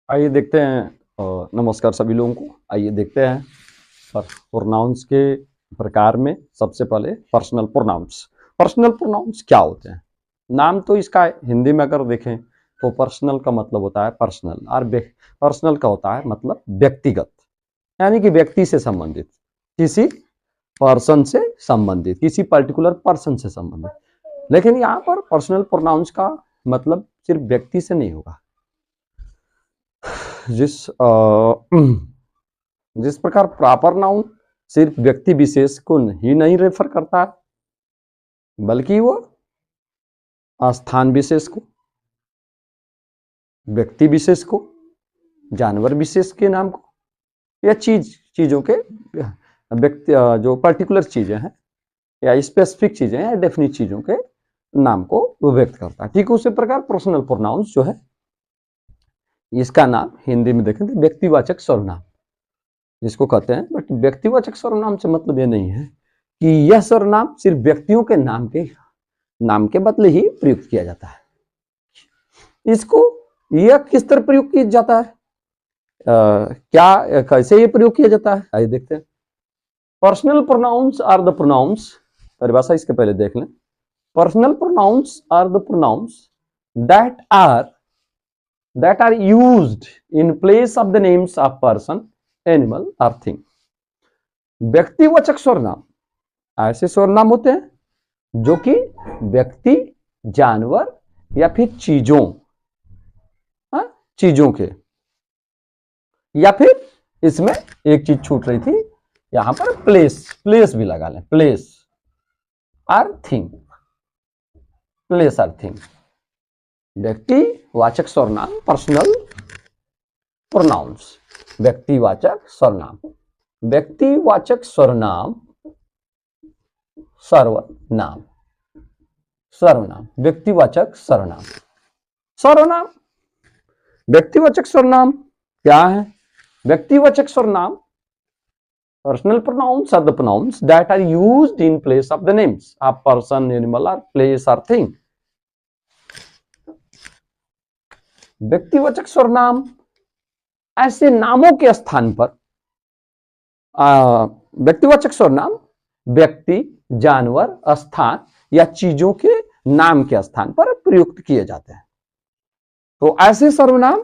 आइए देखते हैं। नमस्कार सभी लोगों को। आइए देखते हैं प्रोनाउंस के प्रकार में। सबसे पहले पर्सनल प्रोनाउंस। पर्सनल प्रोनाउंस क्या होते हैं? नाम तो इसका हिंदी में अगर देखें तो पर्सनल का मतलब होता है पर्सनल, और पर्सनल का होता है मतलब व्यक्तिगत, यानी कि व्यक्ति से संबंधित, किसी पर्सन से संबंधित, किसी पर्टिकुलर पर्सन से संबंधित। लेकिन यहाँ पर पर्सनल प्रोनाउंस का मतलब सिर्फ व्यक्ति से नहीं होगा। जिस प्रकार प्रॉपर नाउन सिर्फ व्यक्ति विशेष को ही नहीं रेफर करता है, बल्कि वो स्थान विशेष को, व्यक्ति विशेष को, जानवर विशेष के नाम को, या चीजों के व्यक्ति, जो पर्टिकुलर चीजें हैं या स्पेसिफिक चीजें या डेफिनिट चीजों के नाम को वो व्यक्त करता है। ठीक उसी प्रकार पर्सनल प्रोनाउंस जो है, इसका नाम हिंदी में देखें तो व्यक्तिवाचक सर्वनाम जिसको कहते हैं। बट व्यक्तिवाचक सर्वनाम से मतलब ये नहीं है कि यह सर्वनाम सिर्फ व्यक्तियों के नाम के बदले ही प्रयुक्त किया जाता है। इसको यह किस तरह प्रयोग किया जाता है, क्या कैसे ये प्रयोग किया जाता है, आइए देखते हैं। Personal pronouns are the pronouns, परिभाषा इसके पहले देख लें। Personal pronouns are the pronouns that are used in place of the names of person, animal or thing। व्यक्तिवाचक सर्वनाम ऐसे सर्वनाम होते हैं जो कि व्यक्ति, जानवर या फिर चीजों के, या फिर इसमें एक चीज छूट रही थी, यहां पर प्लेस भी लगा लें, प्लेस आर थिंग। व्यक्तिवाचक सर्वनाम पर्सनल प्रोनाउंस। व्यक्तिवाचक सर्वनाम व्यक्तिवाचक सर्वनाम क्या है? व्यक्तिवाचक सर्वनाम personal pronouns are the pronouns that are used in place of the names of person, animal और प्लेस और थिंग। व्यक्तिवाचक सर्वनाम ऐसे नामों के स्थान पर, व्यक्तिवाचक सर्वनाम व्यक्ति, जानवर, स्थान या चीजों के नाम के स्थान पर प्रयुक्त किए जाते हैं। तो ऐसे सर्वनाम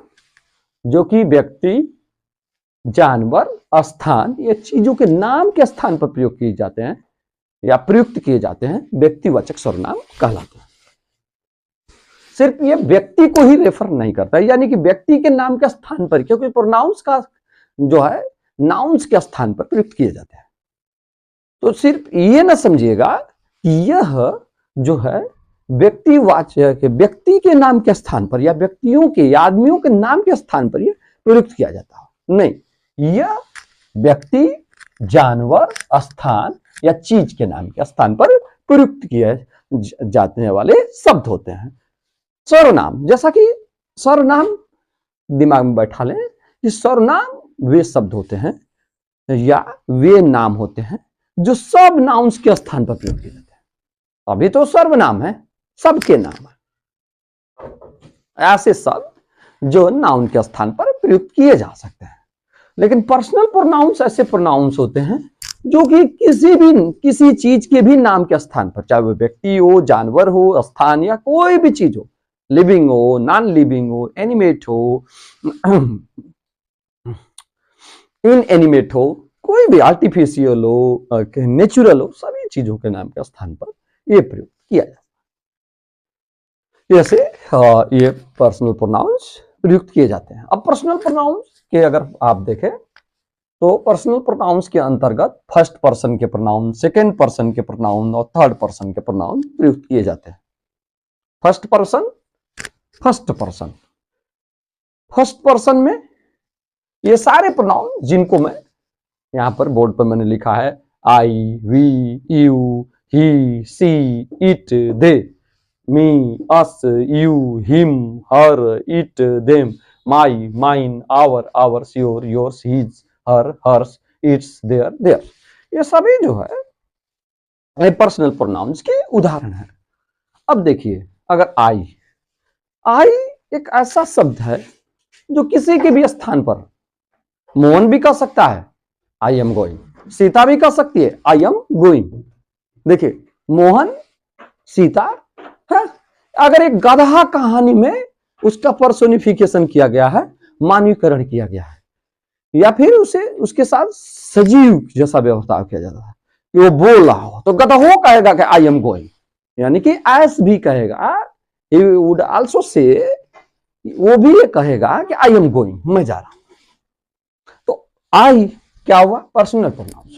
जो कि व्यक्ति, जानवर, स्थान या चीजों के नाम के स्थान पर प्रयोग किए जाते हैं या प्रयुक्त किए जाते हैं, व्यक्तिवाचक सर्वनाम कहलाते हैं। सिर्फ ये व्यक्ति को ही रेफर नहीं करता, यानी कि व्यक्ति के नाम के स्थान पर, क्योंकि प्रोनाउंस का जो है नाउन्स के स्थान पर प्रयुक्त किए जाते हैं। तो सिर्फ ये ना समझिएगा कि यह जो है व्यक्तिवाचक, व्यक्ति के नाम के स्थान पर या व्यक्तियों के या आदमियों के नाम के स्थान पर यह प्रयुक्त किया जाता हो, नहीं, यह व्यक्ति, जानवर, स्थान या चीज के नाम के स्थान पर प्रयुक्त किए जाने वाले शब्द होते हैं। सर्वनाम, जैसा कि सर्वनाम दिमाग में बैठा लें कि सर्वनाम वे शब्द होते हैं या वे नाम होते हैं जो सब नाउन्स के स्थान पर प्रयोग किए जाते हैं। अभी तो सर्वनाम है, सबके नाम है, ऐसे शब्द जो नाउन के स्थान पर प्रयुक्त किए जा सकते हैं। लेकिन पर्सनल प्रोनाउंस ऐसे प्रोनाउंस होते हैं जो कि किसी चीज के भी नाम के स्थान पर, चाहे वो व्यक्ति हो, जानवर हो, स्थान या कोई भी चीज हो, लिविंग हो, नॉन लिविंग हो, एनिमेट हो, इनएनिमेट हो, कोई भी आर्टिफिशियल हो, नेचुरल हो, सभी चीजों के नाम के स्थान पर यह प्रयोग किया जाता है। जैसे ये पर्सनल प्रोनाउंस प्रयुक्त किए जाते हैं। अब पर्सनल प्रोनाउंस के अगर आप देखें तो पर्सनल प्रोनाउंस के अंतर्गत फर्स्ट पर्सन के प्रोनाउन, सेकेंड पर्सन के प्रोनाउन और थर्ड पर्सन के प्रोनाउन प्रयुक्त किए जाते हैं। फर्स्ट पर्सन में ये सारे प्रोनाउन जिनको मैं यहां पर बोर्ड पर मैंने लिखा है, I, we, you, he, she, it, they, me, us, you, him, her, it, them, my, mine, our, ours, your, yours, his, her, hers, its, their, ये सभी जो है पर्सनल प्रोनाउंस के उदाहरण है। अब देखिए, अगर आई एक ऐसा शब्द है जो किसी के भी स्थान पर, मोहन भी कह सकता है आई एम गोइंग, सीता भी कह सकती है आई एम गोइंग। देखिए मोहन, सीता है। अगर एक गधा कहानी में उसका पर्सोनिफिकेशन किया गया है, मानवीकरण किया गया है, या फिर उसे उसके साथ सजीव जैसा व्यवहार किया जाता है कि वो बोल रहा हो, तो गधा हो कहेगा कि आई एम गोइंग, यानी कि एस भी कहेगा, he would also say, वो भी ये कहेगा कि आई एम गोइंग, मैं जा रहा हूं। तो आई क्या हुआ? Personal pronouns.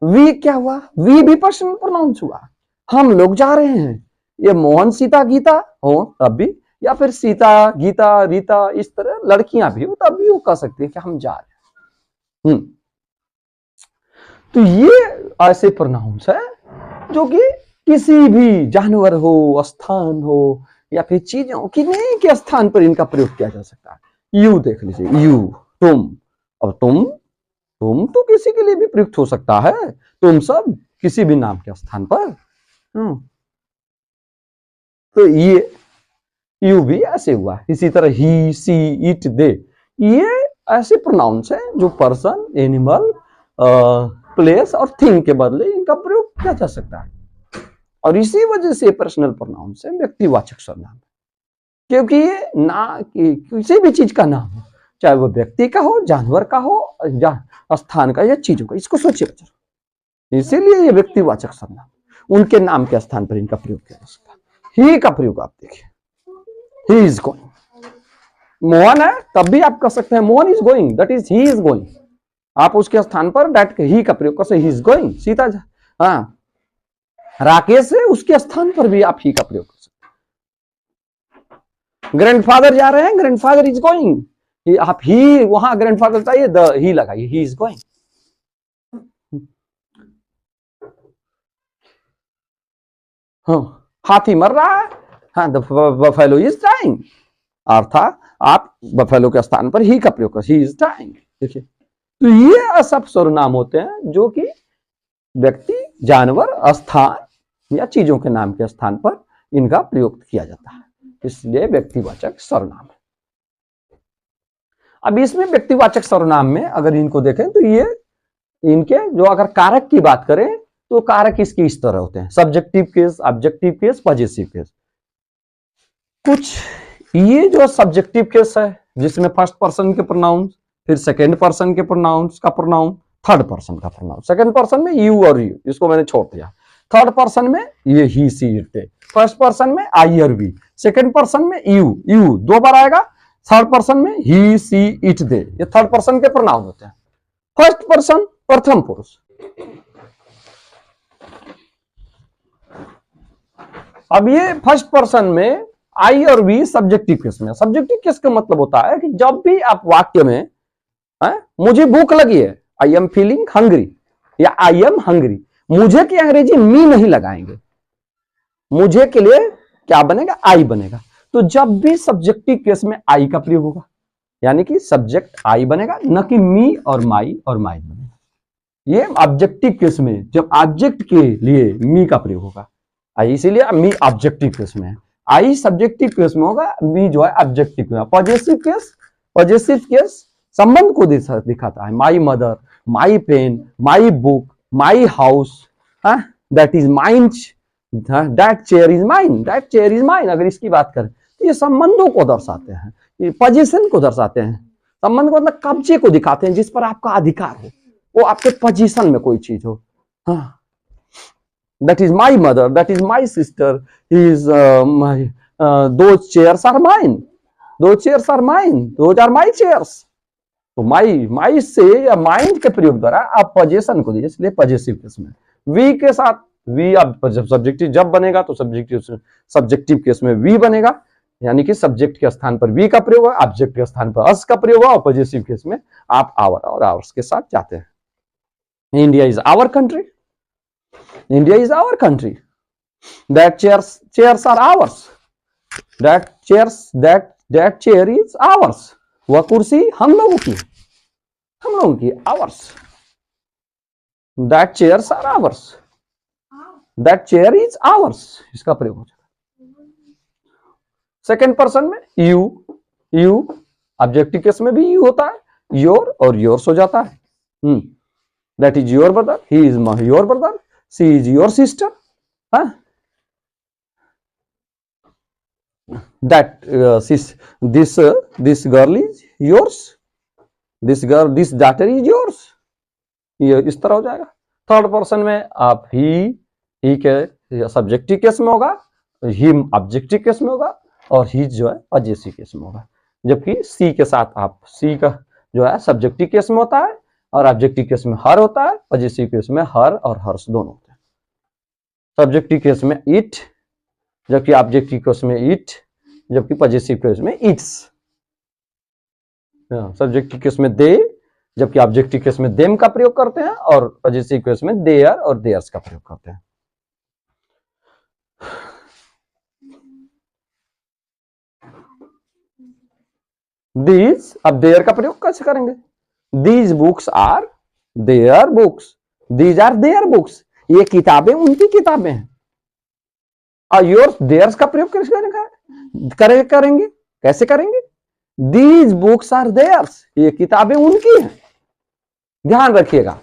वी क्या हुआ? वी भी पर्सनल प्रोनाउंस हुआ। हम लोग जा रहे हैं, ये मोहन सीता गीता हो तब भी, या फिर सीता गीता रीता इस तरह लड़कियां भी हो तब भी वो कह सकती है कि हम जा रहे हैं। तो ये ऐसे प्रोनाउंस है जो कि किसी भी जानवर हो, स्थान हो, या फिर चीजों किन्हीं के स्थान पर इनका प्रयोग किया जा सकता है। यू देख लीजिए, यू, तुम। अब तुम तो किसी के लिए भी प्रयुक्त हो सकता है, तुम सब किसी भी नाम के स्थान पर। तो ये यू भी ऐसे हुआ। इसी तरह ही, सी, इट, दे, ये ऐसे प्रोनाउंस है जो पर्सन, एनिमल, प्लेस और थिंग के बदले इनका प्रयोग किया जा सकता है। और इसी वजह से पर्सनल प्रोनाउंस है व्यक्तिवाचक सर्वनाम, क्योंकि ये ना कि किसी भी चीज का नाम हो, चाहे वो व्यक्ति का हो, जानवर का हो, स्थान का या चीजों का, इसको सोचिए बच्चों। इसीलिए ये व्यक्तिवाचक सर्वनाम, उनके नाम के स्थान पर इनका प्रयोग किया जा सकता है। ही का प्रयोग आप देखिए, ही इज गोइंग। मोहन है तब भी आप कह सकते हैं Mohan is going, that is he is going. आप उसके स्थान पर दैट ही का प्रयोग कर सकते, ही इज गोइंग। सीता, हाँ, राकेश है, उसके स्थान पर भी आप ही का प्रयोग कर सकते हैं। ग्रैंडफादर जा रहे हैं, ग्रैंडफादर इज गोइंग, आप ही वहां ग्रैंडफादर चाहिए, द ही लगाइए, ही इज गोइंग। हाँ, हाथी मर रहा है, हाँ, द बफेलो इज डाइंग, अर्थात आप बफेलो के स्थान पर ही का प्रयोग कर, ही इज डाइंग। देखिए, तो ये सब सर्वनाम होते हैं जो कि व्यक्ति, जानवर, स्थान या चीजों के नाम के स्थान पर इनका प्रयोग किया जाता है, इसलिए व्यक्तिवाचक सर्वनाम। अब इसमें व्यक्तिवाचक सर्वनाम में अगर इनको देखें तो ये इनके जो अगर कारक की बात करें तो कारक इसके इस तरह होते हैं, subjective case, objective case, positive case. कुछ ये जो सब्जेक्टिव केस है जिसमें फर्स्ट पर्सन के प्रोनाउन, फिर सेकेंड पर्सन के प्रोनाउंस का प्रोनाउन, थर्ड पर्सन का प्रोनाउन। सेकेंड पर्सन में यू और यू, इसको मैंने छोड़ दिया। थर्ड पर्सन में ये ही, she, it, they. First person में आई और वी, सेकेंड पर्सन में यू दो बार आएगा, थर्ड पर्सन में ही, सी, इट, दे। ये थर्ड पर्सन के प्रोनाउन होते हैं। फर्स्ट पर्सन प्रथम पुरुष, अब ये फर्स्ट पर्सन में आई और वी सब्जेक्टिव केस में। सब्जेक्टिव केस का मतलब होता है कि जब भी आप वाक्य में मुझे भूख लगी है, आई एम फीलिंग हंग्री, या आई एम हंग्री, मुझे की अंग्रेजी मी नहीं लगाएंगे, मुझे के लिए क्या बनेगा? आई बनेगा। तो जब भी सब्जेक्टिव केस में आई का प्रयोग होगा, यानी कि सब्जेक्ट आई बनेगा, न कि मी और माई बनेगा। ये ऑब्जेक्टिव केस में जब ऑब्जेक्ट के लिए मी का प्रयोग होगा, आई इसीलिए मी ऑब्जेक्टिव केस में है, आई सब्जेक्टिव केस में होगा, मी जो है ऑब्जेक्टिव में। पॉजिटिव केस संबंध को दिखाता है, my mother, my pen, my book, my house, that is mine, that chair is mine, that chair is mine. अगर इसकी बात करें तो ये संबंधों को दर्शाते हैं, ये पोजीशन को दर्शाते हैं। संबंध को मतलब कब्जे को दिखाते हैं, जिस पर आपका अधिकार हो, वो आपके पोजीशन में कोई चीज हो। हाँ, that is my mother, that is my sister, is those chairs are mine, those chairs are mine, those are my chairs। तो माई से या माइंड के प्रयोग द्वारा आप पोजीशन को दीजिए, इसलिए पॉजिटिव केस में वी के साथ वी, अब जब सब्जेक्टिव जब बनेगा तो सब्जेक्टिव केस में वी बनेगा, यानी कि सब्जेक्ट के स्थान पर वी का प्रयोग है, ऑब्जेक्ट के स्थान पर अस का प्रयोग है, और पॉजिटिव केस में आप आवर और आवर्स के साथ जाते हैं। India is our country, India is our country. That chairs are ours. That chair is ours. वह कुर्सी हम लोगों की, ours. That chairs are ours. That chair is ours. इसका प्रयोग हो जाएगा। सेकेंड पर्सन में you, ऑब्जेक्टिव केस में भी यू होता है, योर और योर्स हो जाता है। That is your brother, he is your brother, she is your sister, that this girl is yours, this daughter is yours, ये इस तरह हो जाएगा। थर्ड पर्सन में आप ही के सब्जेक्टिव केस में होगा, हिम ऑब्जेक्टिव केस में होगा, और ही जो है पजेसिव केस में होगा। जबकि सी के साथ आप सी का जो है सब्जेक्टिव केस में होता है और ऑब्जेक्टिव केस में हर होता है, पजेसिव केस में हर और हर्ष दोनों होते हैं। सब्जेक्टिव केस में इट, जबकि ऑब्जेक्टिव केस में इट, जबकि पजेसिव केस में इट्स। सब्जेक्टिव केस में दे, जबकि ऑब्जेक्टिव केस में देम का प्रयोग करते हैं, और पजेसिव केस में देयर और देयर्स का प्रयोग करते हैं। दीज, अब देयर का प्रयोग कैसे करेंगे? These books are their books, these are their books, ये किताबें उनकी किताबें हैं। और योर्स देयर्स का प्रयोग कैसे करेंगे? कैसे करेंगे? दीज बुक्स आर देयर्स, ये किताबें उनकी हैं। ध्यान रखिएगा,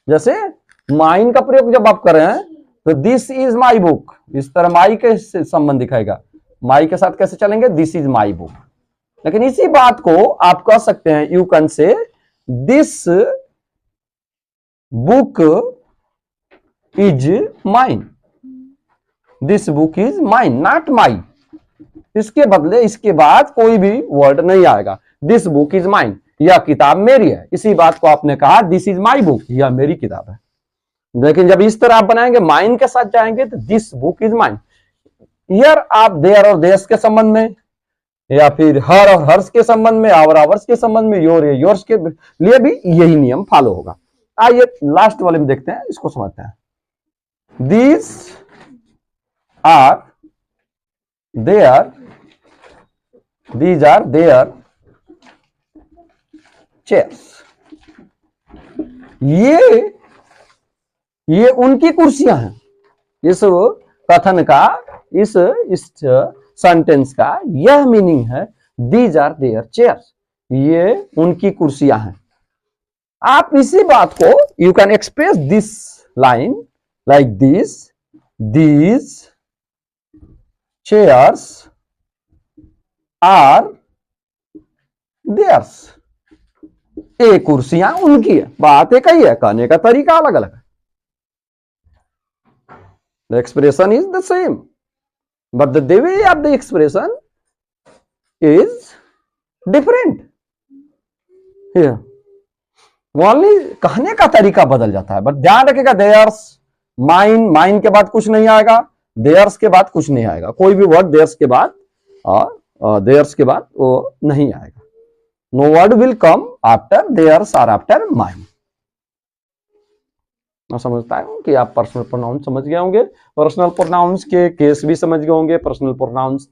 जैसे माइन का प्रयोग जब आप कर रहे हैं तो दिस इज माई बुक, इस तरह माई के संबंध दिखाएगा। माई के साथ कैसे चलेंगे? This is my book. लेकिन इसी बात को आप कह सकते हैं, you can say this book is mine, this book is mine, not my. इसके बदले इसके बाद कोई भी वर्ड नहीं आएगा। दिस बुक इज माइन, यह किताब मेरी है। इसी बात को आपने कहा दिस इज माई बुक, यह मेरी किताब है। लेकिन जब इस तरह आप बनाएंगे, माइन के साथ जाएंगे तो this book is mine. Here आप देयर और देयर्स के संबंध में, या फिर हर और हर्ष के संबंध में, आवर आवर्स के संबंध में, योर या योर्स के लिए भी यही नियम फॉलो होगा। आइए लास्ट वाले में देखते हैं, इसको समझते हैं। These are their, these are their chairs, ये उनकी कुर्सियां हैं। इस कथन का, इस सेंटेंस का यह मीनिंग है, these are their chairs, ये उनकी कुर्सियां हैं। आप इसी बात को you can express this line like this, these chairs are theirs, ये कुर्सियां उनकी है। बात एक ही है, कहने का तरीका अलग अलग है। The expression is the same, but the way of the expression is different. Only कहने का तरीका बदल जाता है। बट ध्यान रखिएगा, देयर्स, माइन, माइन के बाद कुछ नहीं आएगा, देयर्स के बाद कुछ नहीं आएगा। कोई भी वर्ड देयर्स के बाद और देयर्स के बाद वो नहीं आएगा। No word will come after theirs और आफ्टर माइन। मैं समझता हूं कि आप पर्सनल प्रोनाउंस समझ गए होंगे। पर्सनल प्रोनाउंस के केस भी समझ गए होंगे। पर्सनल प्रोनाउंस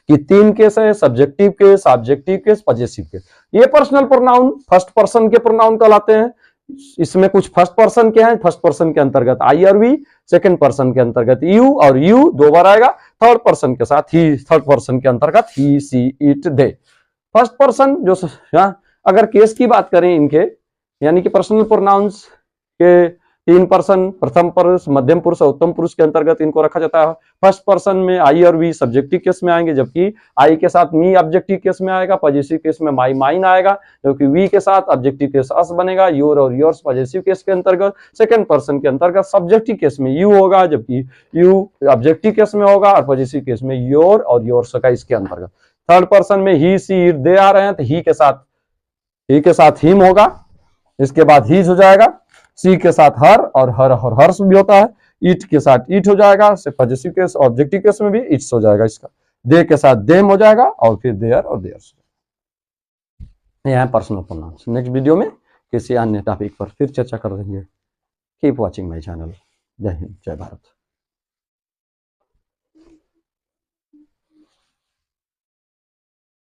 की 3 केस है, subjective case, objective case, possessive case. ये पर्सनल प्रोनाउन फर्स्ट पर्सन के प्रोनाउन कहलाते हैं। इसमें कुछ फर्स्ट पर्सन के हैं। फर्स्ट पर्सन के अंतर्गत आई और वी, सेकंड पर्सन के अंतर्गत यू, और यू 2 बार आएगा। थर्ड पर्सन के साथ ही, थर्ड पर्सन के अंतर्गत ही, she, it, they. First person जो अगर केस की बात करें इनके, यानी कि पर्सनल प्रोनाउंस के 3 पर्सन, प्रथम पुरुष, मध्यम पुरुष और उत्तम पुरुष के अंतर्गत इनको रखा जाता है। फर्स्ट पर्सन में आई और वी सब्जेक्टिव केस में आएंगे, जबकि आई के साथ मी ऑब्जेक्टिव केस में आएगा। पजेसिव केस में माई, माइन आएगा, जबकि वी के साथ ऑब्जेक्टिव केस अस बनेगा। योर और योर्स पजेसिव केस के अंतर्गत। सेकंड पर्सन के अंतर्गत सब्जेक्टिव केस में यू होगा, जबकि यू ऑब्जेक्टिव केस में होगा, और पजेसिव केस में योर और योर्स का इसके अंतर्गत। थर्ड पर्सन में ही, सी, इट, दे आ रहे हैं, तो ही के साथ हिम होगा, इसके बाद हीज हो जाएगा। सी के साथ हर और हर्ष भी होता है। इट के साथ इट हो जाएगा, से पजेसिव केस, ऑब्जेक्टिव केस में भी इट्स हो जाएगा इसका। दे के साथ देम हो जाएगा, और फिर देयर और देयर्स। यह है पर्सनल प्रोनाउंस। नेक्स्ट वीडियो में किसी अन्य टॉपिक पर फिर चर्चा कर देंगे। Keep watching my channel. जय हिंद, जय भारत।